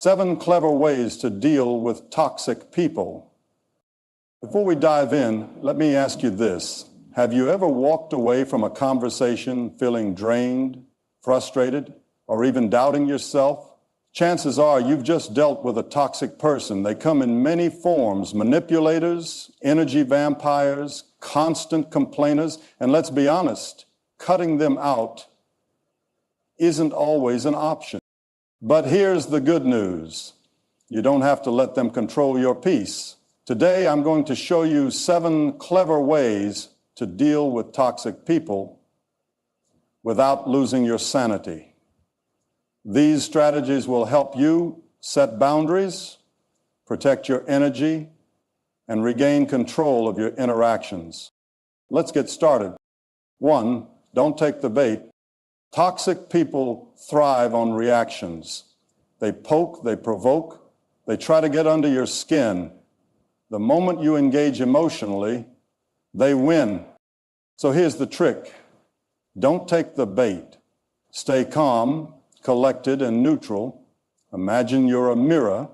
7 clever ways to deal with toxic people. Before we dive in, let me ask you this. Have you ever walked away from a conversation feeling drained, frustrated, or even doubting yourself? Chances are you've just dealt with a toxic person. They come in many forms: manipulators, energy vampires, constant complainers, and let's be honest, cutting them out isn't always an option. But here's the good news. You don't have to let them control your peace. Today, I'm going to show you 7 clever ways to deal with toxic people without losing your sanity. These strategies will help you set boundaries, protect your energy, and regain control of your interactions. Let's get started. 1, don't take the bait. Toxic people thrive on reactions. They poke, they provoke, they try to get under your skin. The moment you engage emotionally, they win. So here's the trick. Don't take the bait. Stay calm, collected, and neutral. Imagine you're a mirror.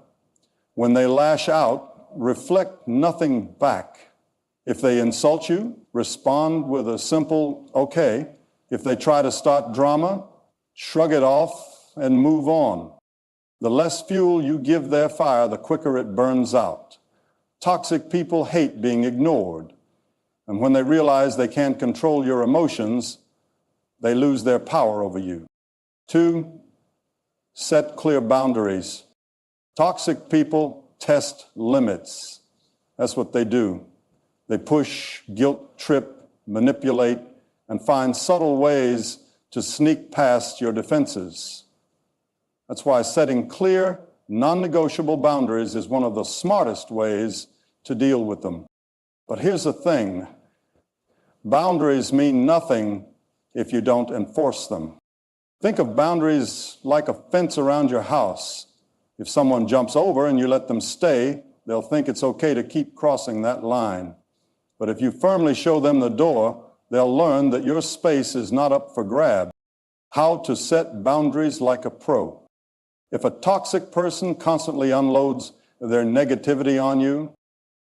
When they lash out, reflect nothing back. If they insult you, respond with a simple okay. If they try to start drama, shrug it off and move on. The less fuel you give their fire, the quicker it burns out. Toxic people hate being ignored. And when they realize they can't control your emotions, they lose their power over you. 2, set clear boundaries. Toxic people test limits. That's what they do. They push, guilt trip, manipulate, and find subtle ways to sneak past your defenses. That's why setting clear, non-negotiable boundaries is one of the smartest ways to deal with them. But here's the thing. Boundaries mean nothing if you don't enforce them. Think of boundaries like a fence around your house. If someone jumps over and you let them stay, they'll think it's okay to keep crossing that line. But if you firmly show them the door, they'll learn that your space is not up for grab. How to set boundaries like a pro. If a toxic person constantly unloads their negativity on you,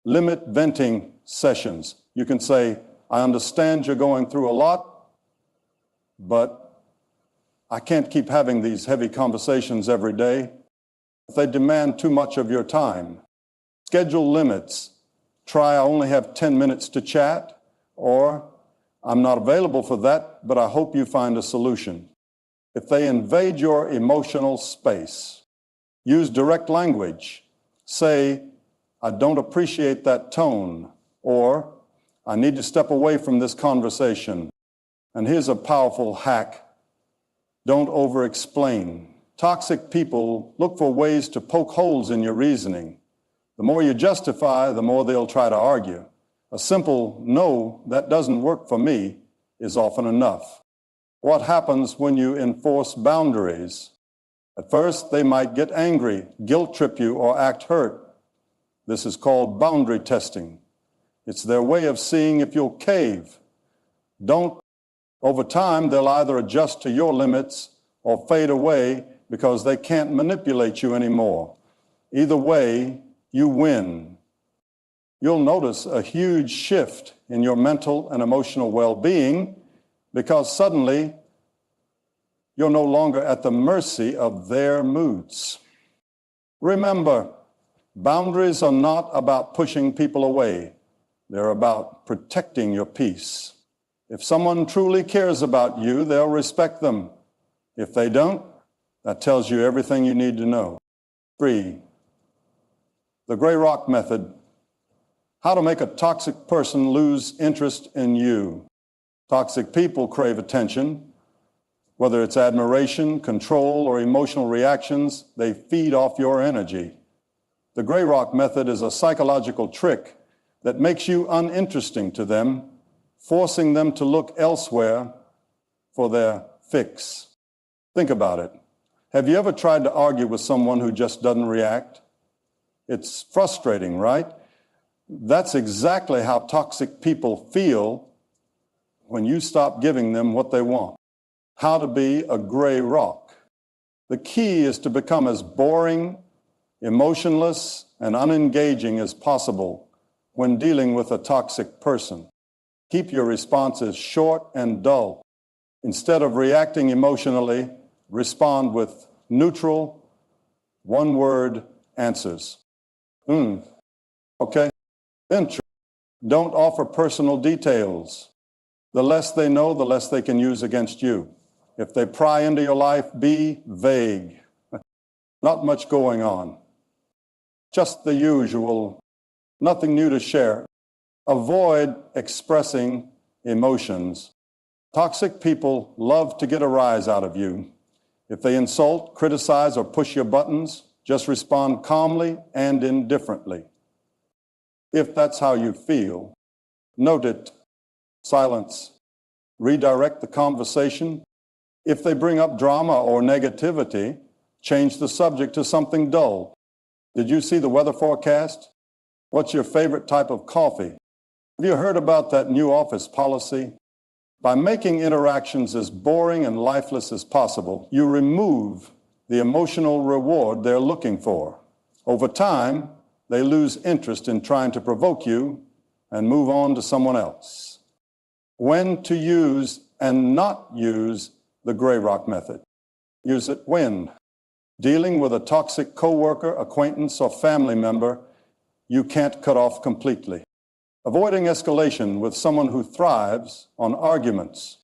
limit venting sessions. You can say, I understand you're going through a lot, but I can't keep having these heavy conversations every day. If they demand too much of your time, schedule limits. Try, I only have 10 minutes to chat, or I'm not available for that, but I hope you find a solution. If they invade your emotional space, use direct language. Say, I don't appreciate that tone, or I need to step away from this conversation. And here's a powerful hack. Don't over-explain. Toxic people look for ways to poke holes in your reasoning. The more you justify, the more they'll try to argue. A simple, no, that doesn't work for me, is often enough. What happens when you enforce boundaries? At first, they might get angry, guilt trip you, or act hurt. This is called boundary testing. It's their way of seeing if you'll cave. Over time, they'll either adjust to your limits or fade away because they can't manipulate you anymore. Either way, you win. You'll notice a huge shift in your mental and emotional well-being because suddenly you're no longer at the mercy of their moods. Remember, boundaries are not about pushing people away. They're about protecting your peace. If someone truly cares about you, they'll respect them. If they don't, that tells you everything you need to know. 3, the Gray Rock Method. How to make a toxic person lose interest in you. Toxic people crave attention. Whether it's admiration, control, or emotional reactions, they feed off your energy. The Gray Rock Method is a psychological trick that makes you uninteresting to them, forcing them to look elsewhere for their fix. Think about it. Have you ever tried to argue with someone who just doesn't react? It's frustrating, right? That's exactly how toxic people feel when you stop giving them what they want. How to be a gray rock. The key is to become as boring emotionless and unengaging as possible when dealing with a toxic person. Keep your responses short and dull. Instead of reacting emotionally, respond with neutral, one-word answers. Okay, interesting. Don't offer personal details. The less they know, the less they can use against you. If they pry into your life, be vague. Not much going on. Just the usual, nothing new to share. Avoid expressing emotions. Toxic people love to get a rise out of you. If they insult, criticize, or push your buttons, just respond calmly and indifferently. If that's how you feel, note it, silence, redirect the conversation. If they bring up drama or negativity, change the subject to something dull. Did you see the weather forecast? What's your favorite type of coffee? Have you heard about that new office policy? By making interactions as boring and lifeless as possible, you remove the emotional reward they're looking for. Over time, they lose interest in trying to provoke you and move on to someone else. When to use and not use the Grey Rock method. Use it when dealing with a toxic coworker, acquaintance, or family member you can't cut off completely. Avoiding escalation with someone who thrives on arguments.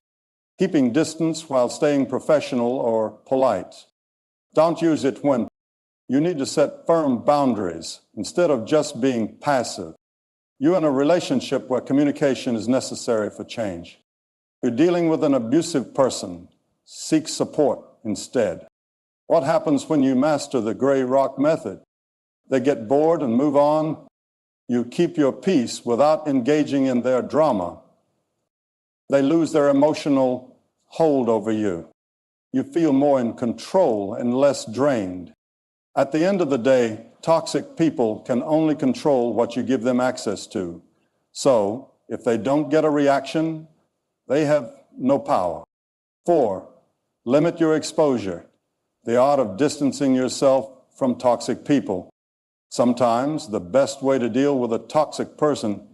Keeping distance while staying professional or polite. Don't use it when you need to set firm boundaries instead of just being passive. You're in a relationship where communication is necessary for change. You're dealing with an abusive person. Seek support instead. What happens when you master the Grey Rock method? They get bored and move on. You keep your peace without engaging in their drama. They lose their emotional hold over you. You feel more in control and less drained. At the end of the day, toxic people can only control what you give them access to. So, if they don't get a reaction, they have no power. 4, limit your exposure. The art of distancing yourself from toxic people. Sometimes the best way to deal with a toxic person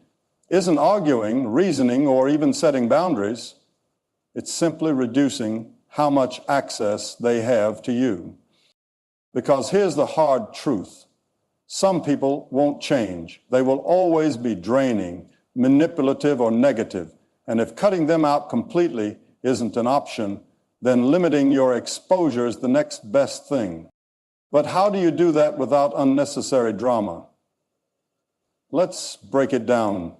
isn't arguing, reasoning, or even setting boundaries. It's simply reducing how much access they have to you. Because here's the hard truth. Some people won't change. They will always be draining, manipulative, or negative. And if cutting them out completely isn't an option, then limiting your exposure is the next best thing. But how do you do that without unnecessary drama? Let's break it down.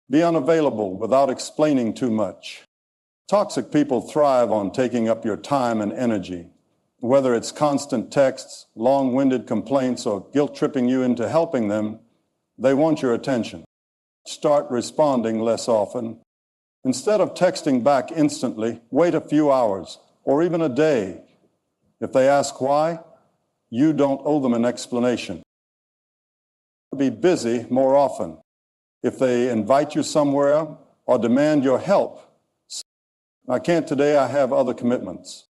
Be unavailable without explaining too much. Toxic people thrive on taking up your time and energy. Whether it's constant texts, long-winded complaints, or guilt-tripping you into helping them, they want your attention. Start responding less often. Instead of texting back instantly, wait a few hours or even a day. If they ask why, you don't owe them an explanation. Be busy more often. If they invite you somewhere or demand your help, I can't today, I have other commitments.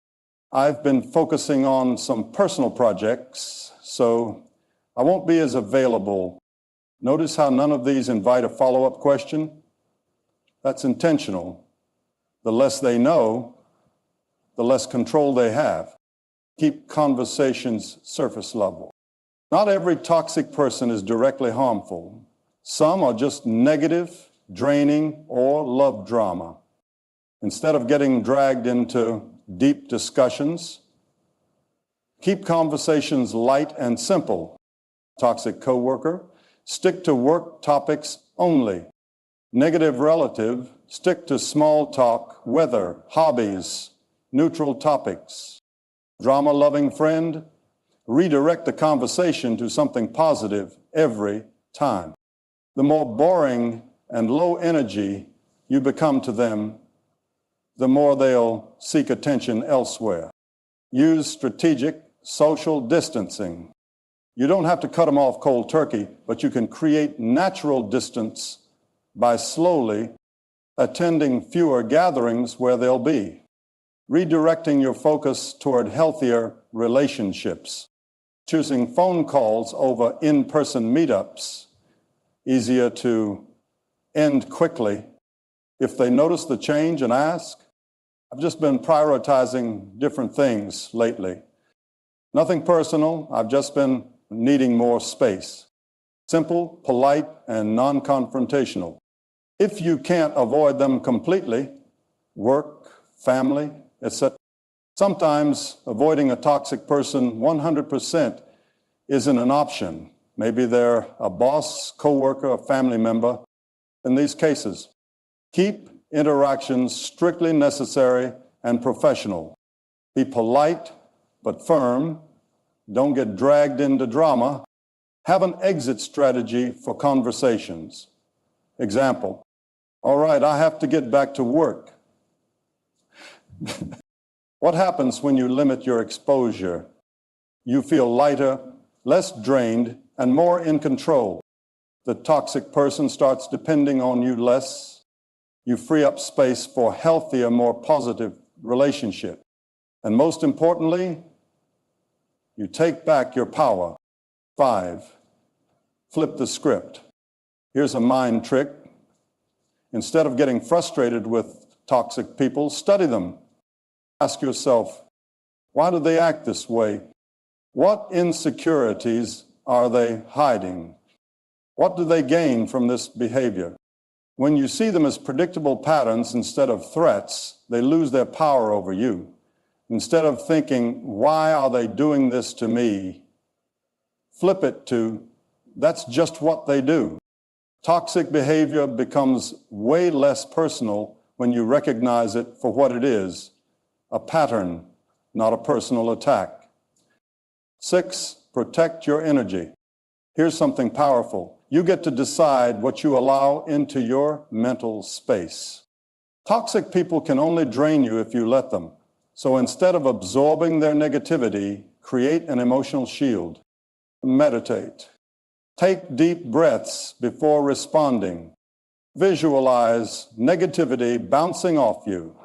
I've been focusing on some personal projects, so I won't be as available. Notice how none of these invite a follow-up question? That's intentional. The less they know, the less control they have. Keep conversations surface level. Not every toxic person is directly harmful. Some are just negative, draining, or love drama. Instead of getting dragged into deep discussions, keep conversations light and simple. Toxic coworker, stick to work topics only. Negative relative, stick to small talk, weather, hobbies, neutral topics. Drama-loving friend, redirect the conversation to something positive every time. The more boring and low energy you become to them, the more they'll seek attention elsewhere. Use strategic social distancing. You don't have to cut them off cold turkey, but you can create natural distance by slowly attending fewer gatherings where they'll be. Redirecting your focus toward healthier relationships. choosing phone calls over in-person meetups, easier to end quickly. If they notice the change and ask, I've just been prioritizing different things lately. Nothing personal, I've just been needing more space. Simple, polite, and non-confrontational. If you can't avoid them completely, work, family, etc., sometimes avoiding a toxic person 100% isn't an option. Maybe they're a boss, coworker, a family member. In these cases, keep interactions strictly necessary and professional. Be polite but firm. Don't get dragged into drama. Have an exit strategy for conversations. Example, all right, I have to get back to work. What happens when you limit your exposure? You feel lighter, less drained, and more in control. The toxic person starts depending on you less. You free up space for healthier, more positive relationship. And most importantly, you take back your power. 5, flip the script. Here's a mind trick. Instead of getting frustrated with toxic people, study them. Ask yourself, why do they act this way? What insecurities are they hiding? What do they gain from this behavior? When you see them as predictable patterns instead of threats, they lose their power over you. Instead of thinking, why are they doing this to me? Flip it to, that's just what they do. Toxic behavior becomes way less personal when you recognize it for what it is, a pattern, not a personal attack. 6, protect your energy. Here's something powerful. You get to decide what you allow into your mental space. Toxic people can only drain you if you let them. So instead of absorbing their negativity, create an emotional shield. Meditate. Take deep breaths before responding. Visualize negativity bouncing off you.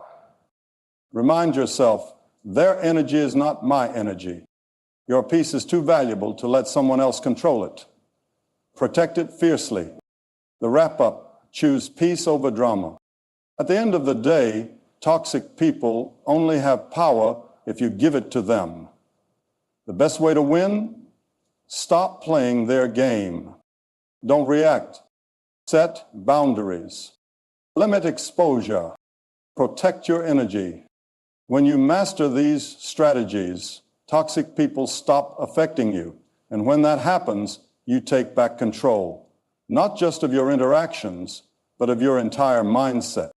Remind yourself, their energy is not my energy. Your peace is too valuable to let someone else control it. Protect it fiercely. The wrap-up, choose peace over drama. At the end of the day, toxic people only have power if you give it to them. The best way to win? Stop playing their game. Don't react. Set boundaries. Limit exposure. Protect your energy. When you master these strategies, toxic people stop affecting you. And when that happens, you take back control, not just of your interactions, but of your entire mindset.